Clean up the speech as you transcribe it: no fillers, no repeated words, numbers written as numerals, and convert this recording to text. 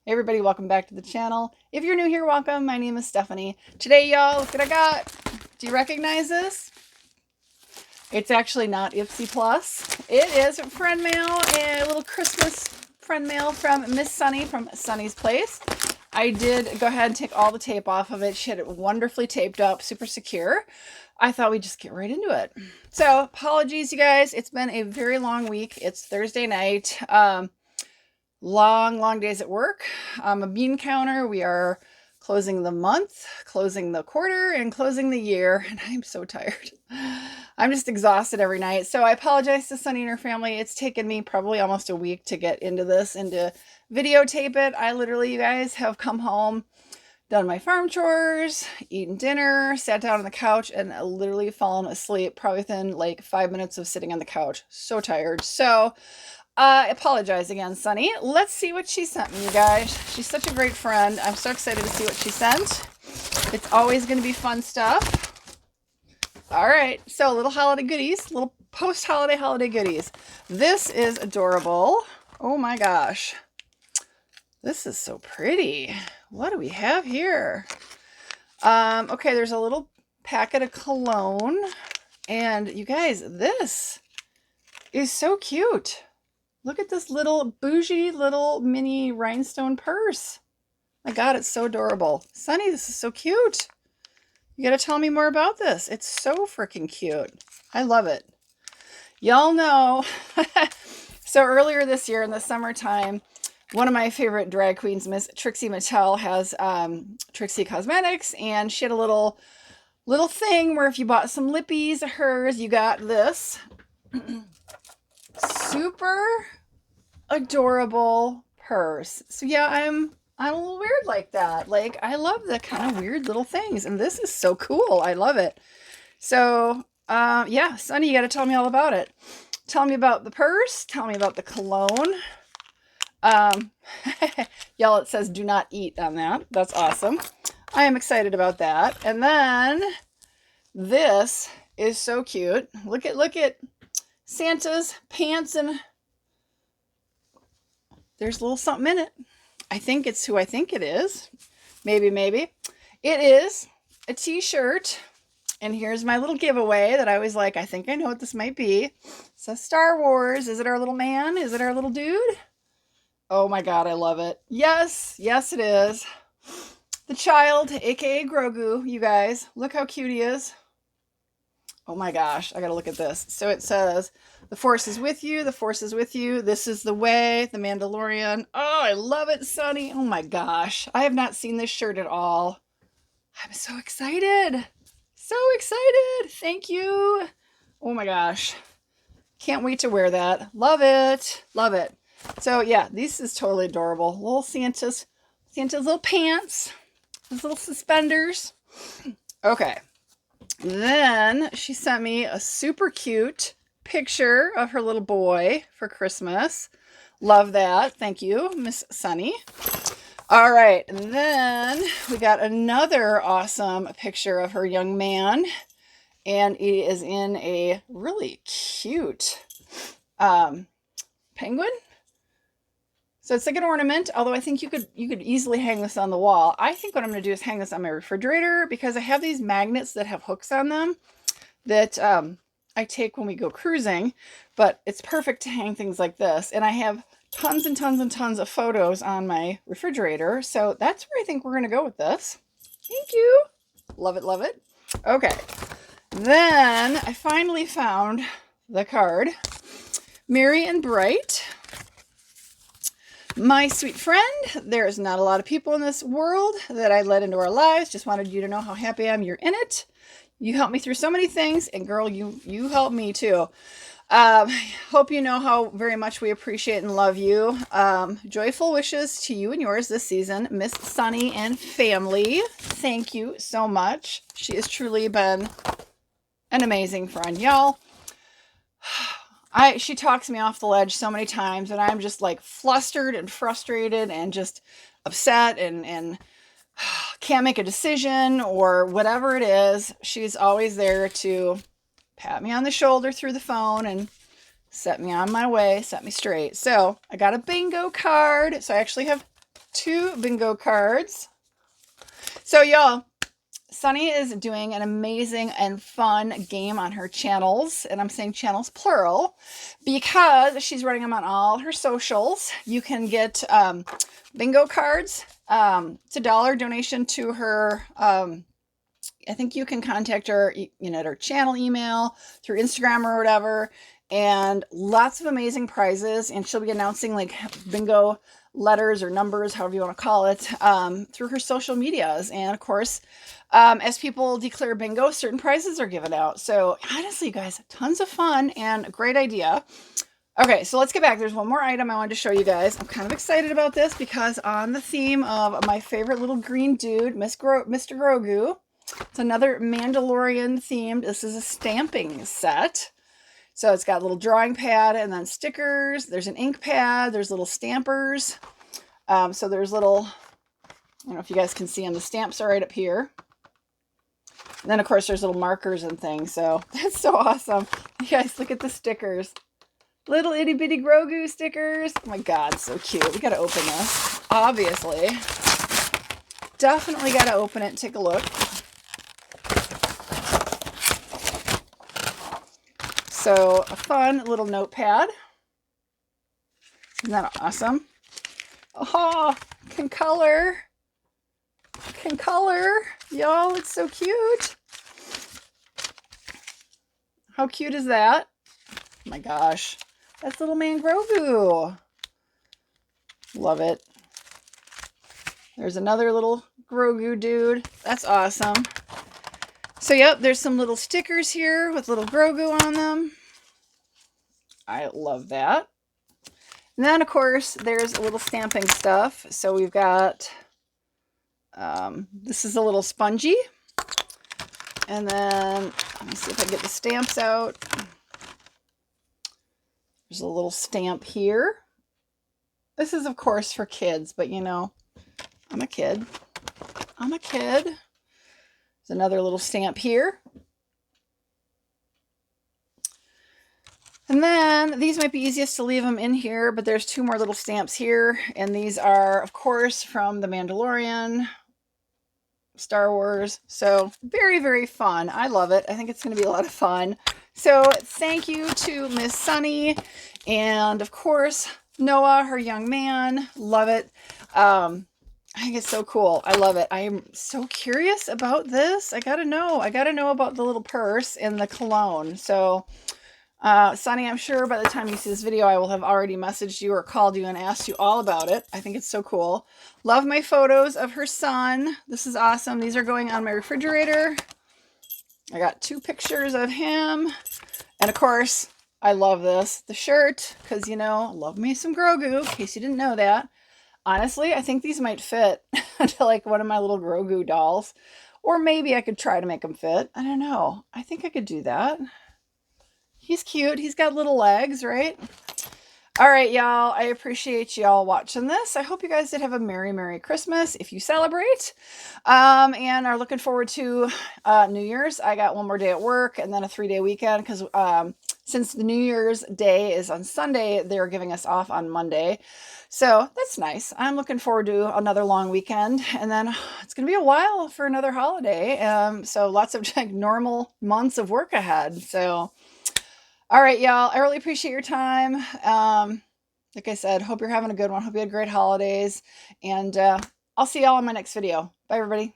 Hey everybody, welcome back to the channel. If you're new here, welcome. My name is Stephanie. Today, y'all, look what I got. Do you recognize this? It's actually not Ipsy Plus. It is friend mail, a little Christmas friend mail from Miss Sunny from Sunny's Place. I did go ahead and take all the tape off of it. She had it wonderfully taped up, super secure. I thought we'd just get right into it. So, apologies, you guys. It's been a very long week. It's Thursday night. Long days at work. I'm a bean counter. We are closing the month, closing the quarter, and closing the year, and I'm so tired. I'm just exhausted every night. So I apologize to Sunny and her family. It's taken me probably almost a week to get into this and to videotape it. I literally, you guys, have come home, done my farm chores, eaten dinner, sat down on the couch, and literally fallen asleep probably within like 5 minutes of sitting on the couch. So tired. So I apologize again, Sunny. Let's see what she sent me, you guys. She's such a great friend. I'm so excited to see what she sent. It's always going to be fun stuff. All right, so little holiday goodies, little post-holiday holiday goodies. This is adorable. Oh my gosh. This is so pretty. What do we have here? Okay, there's a little packet of cologne. And you guys, this is so cute. Look at this little bougie little mini rhinestone purse. My God, it's so adorable. Sunny, this is so cute. You gotta tell me more about this. It's so freaking cute. I love it. Y'all know, so earlier this year in the summertime, one of my favorite drag queens, Miss Trixie Mattel, has ZeeSea Cosmetics, and she had a little thing where if you bought some lippies of hers, you got this super adorable purse. So yeah, I'm a little weird like that. Like, I love the kind of weird little things, and this is so cool. I love it. So yeah, Sunny, you got to tell me all about it. Tell me about the purse. Tell me about the cologne. Y'all, it says do not eat on that. That's awesome. I am excited about that. And then this is so cute. Look at Santa's pants, and there's a little something in it. I think it's who I think it is. Maybe. It is a t-shirt. And here's my little giveaway that I was like, I think I know what this might be. It says Star Wars. Is it our little man? Is it our little dude? Oh my God, I love it. Yes, it is. The child, aka Grogu, you guys. Look how cute he is. Oh my gosh, I gotta look at this. So it says, the Force is with you, the Force is with you. This is the way, the Mandalorian. Oh, I love it, Sunny. Oh my gosh, I have not seen this shirt at all. I'm so excited. So excited. Thank you. Oh my gosh. Can't wait to wear that. Love it. Love it. So yeah, this is totally adorable. Little Santa's little pants. His little suspenders. Okay. Then she sent me a super cute picture of her little boy for Christmas. Love that. Thank you, Miss Sunny. All right, and then we got another awesome picture of her young man, and he is in a really cute penguin. So it's like an ornament, although I think you could easily hang this on the wall. I think what I'm going to do is hang this on my refrigerator because I have these magnets that have hooks on them that I take when we go cruising, but it's perfect to hang things like this. And I have tons and tons of photos on my refrigerator. So that's where I think we're going to go with this. Thank you. Love it, love it. Okay. Then I finally found the card. Merry and Bright. My sweet friend, there's not a lot of people in this world that I let into our lives. Just wanted you to know how happy I am you're in it. You helped me through so many things, and girl, you helped me too. Hope you know how very much we appreciate and love you. Joyful wishes to you and yours this season, Miss Sunny and family. Thank you so much. She has truly been an amazing friend, y'all. She talks me off the ledge so many times, and I'm just like flustered and frustrated and just upset and can't make a decision or whatever it is. She's always there to pat me on the shoulder through the phone and set me on my way, set me straight. So I got a bingo card. So I actually have 2 bingo cards. So y'all, Sunny is doing an amazing and fun game on her channels, and I'm saying channels plural because she's running them on all her socials. You can get bingo cards. It's $1 donation to her. I think you can contact her, at her channel email, through Instagram or whatever, and lots of amazing prizes. And she'll be announcing like bingo letters or numbers, however you want to call it, through her social medias. And of course, as people declare bingo, certain prizes are given out. So honestly, you guys, tons of fun and a great idea. Okay, so let's get back. There's one more item I wanted to show you guys. I'm kind of excited about this because on the theme of my favorite little green dude, Mr. Grogu, it's another Mandalorian themed. This is a stamping set. So it's got a little drawing pad and then stickers. There's an ink pad. There's little stampers. So there's little, I don't know if you guys can see them. The stamps are right up here. And then, of course, there's little markers and things. So that's so awesome. You guys, look at the stickers. Little itty bitty Grogu stickers. Oh my God, so cute. We got to open this. Obviously. Definitely got to open it and take a look. So a fun little notepad. Isn't that awesome? Oh, can color. Can color. Y'all, it's so cute. How cute is that? Oh my gosh. That's little man Grogu. Love it. There's another little Grogu dude. That's awesome. So, yep, there's some little stickers here with little Grogu on them. I love that. And then, of course, there's a little stamping stuff. So we've got, this is a little spongy. And then, let me see if I can get the stamps out. There's a little stamp here. This is, of course, for kids, but I'm a kid. I'm a kid. There's another little stamp here. And then these might be easiest to leave them in here, but there's 2 more little stamps here. And these are, of course, from The Mandalorian, Star Wars. So very, very fun. I love it. I think it's going to be a lot of fun. So thank you to Miss Sunny and, of course, Noah, her young man. Love it. I think it's so cool. I love it. I am so curious about this. I gotta know. I gotta know about the little purse and the cologne. So, Sunny, I'm sure by the time you see this video, I will have already messaged you or called you and asked you all about it. I think it's so cool. Love my photos of her son. This is awesome. These are going on my refrigerator. I got 2 pictures of him. And of course, I love this. The shirt, because, love me some Grogu, in case you didn't know that. Honestly, I think these might fit to like one of my little Grogu dolls. Or maybe I could try to make them fit. I don't know. I think I could do that. He's cute. He's got little legs, right? All right, y'all. I appreciate y'all watching this. I hope you guys did have a Merry, Merry Christmas if you celebrate. And are looking forward to New Year's. I got 1 more day at work and then a 3-day weekend because since the New Year's Day is on Sunday, they're giving us off on Monday. So that's nice. I'm looking forward to another long weekend. And then it's going to be a while for another holiday. So lots of like normal months of work ahead. So, all right, y'all. I really appreciate your time. Like I said, hope you're having a good one. Hope you had great holidays. And I'll see y'all in my next video. Bye, everybody.